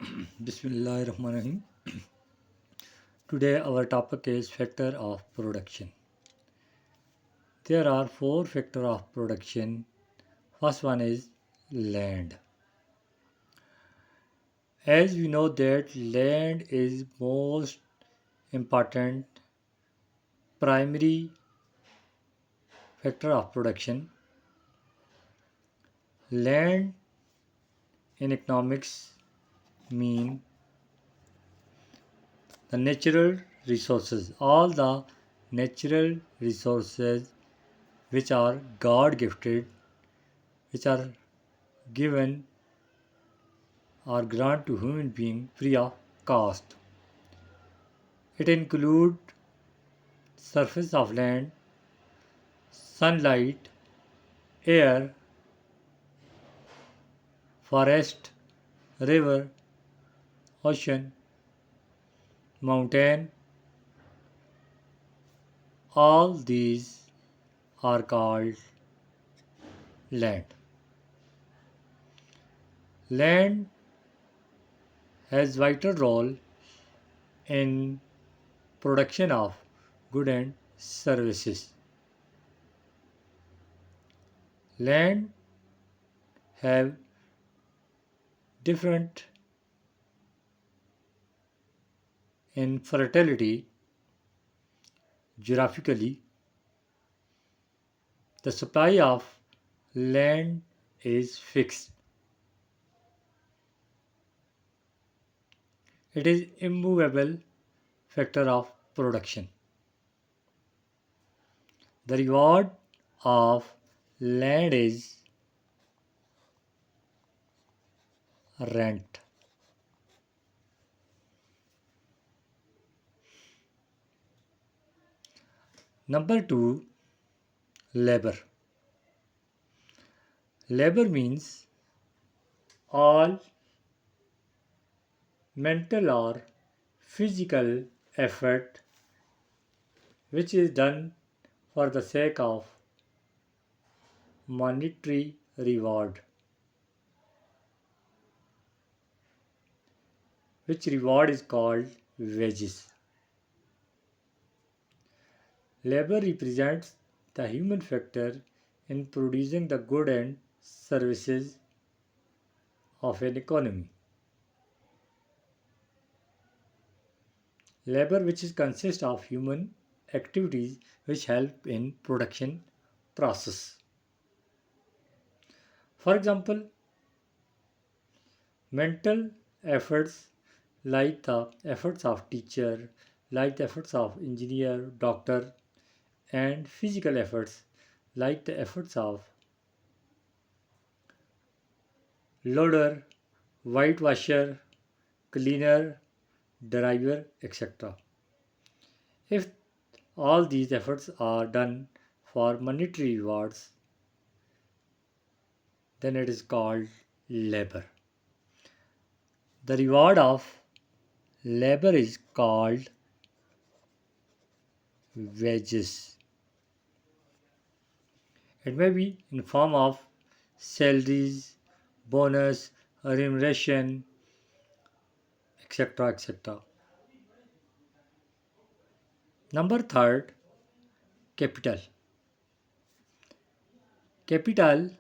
Bismillahirrahmanirrahim. Today our topic is factor of production. There are four factor of production. First one is land. As we know that land is most important primary factor of production. Land in economics mean the natural resources, all the natural resources which are God gifted, which are given or grant to human being free of cost. It includes surface of land, sunlight, air, forest, river, ocean, mountain. All these are called land. Land has vital role in production of goods and services. Land have different in fertility. Geographically, the supply of land is fixed. It is immovable factor of production. The reward of land is rent. Number two, labor. Labor means all mental or physical effort which is done for the sake of monetary reward, which reward is called wages. Labor represents the human factor in producing the goods and services of an economy. Labor which is consists of human activities which help in production process. For example, mental efforts like the efforts of teacher, like the efforts of engineer, doctor, and physical efforts like the efforts of loader, whitewasher, cleaner, driver, etc. If all these efforts are done for monetary rewards, then it is called labor. The reward of labor is called wages. It may be in form of salaries, bonus, remuneration, etc. etc. Number third, capital. Capital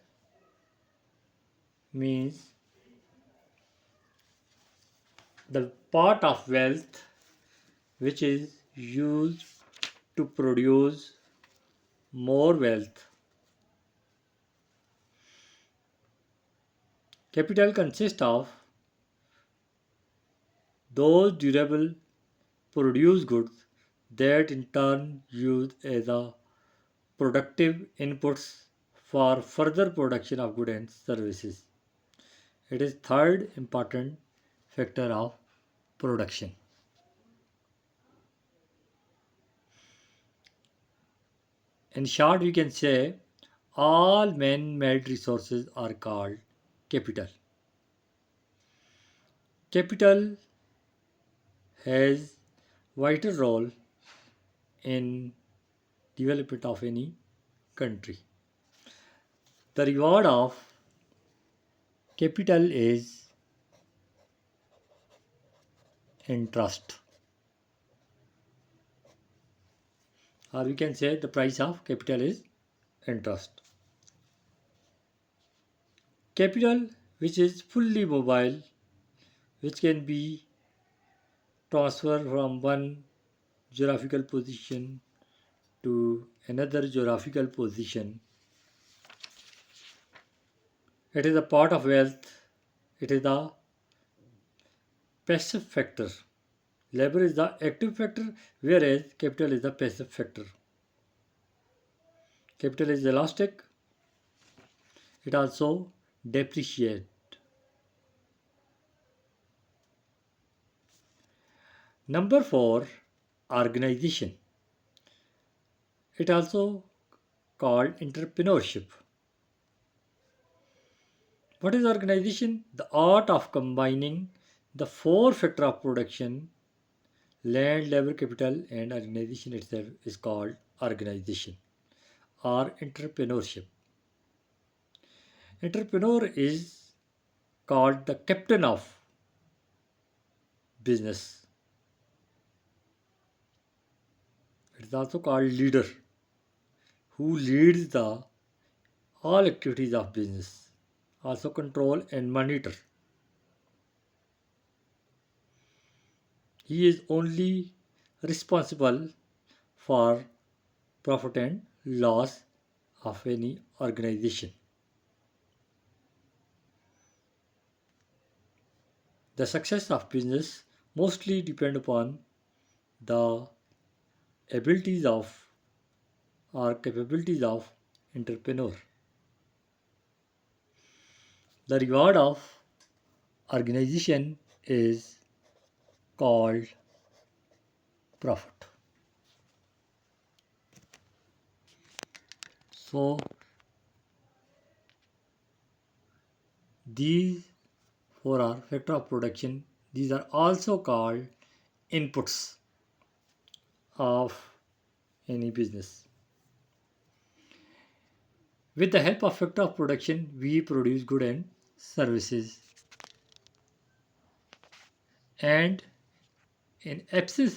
means the part of wealth which is used to produce more wealth. Capital consists of those durable produce goods that in turn used as a productive inputs for further production of goods and services. It is third important factor of production. In short, we can say all man-made resources are called capital. Capital has vital role in development of any country. The reward of capital is interest, or we can say the price of capital is interest. Capital, which is fully mobile, which can be transferred from one geographical position to another geographical position. It is a part of wealth. It is the passive factor. Labor is the active factor, whereas capital is the passive factor. Capital is elastic. It also depreciates. Number four, organization. It also called entrepreneurship. What is organization? The art of combining the four factor of production: land, labor, capital, and organization itself is called organization or entrepreneurship. Entrepreneur is called the captain of business. It is also called leader, who leads the all activities of business, also control and monitor. He is only responsible for profit and loss of any organization. The success of business mostly depend upon the abilities of or capabilities of entrepreneur. The reward of organization is called profit. So these four are factor of production. These are also called inputs of any business. With the help of factor of production, we produce goods and services. And in absence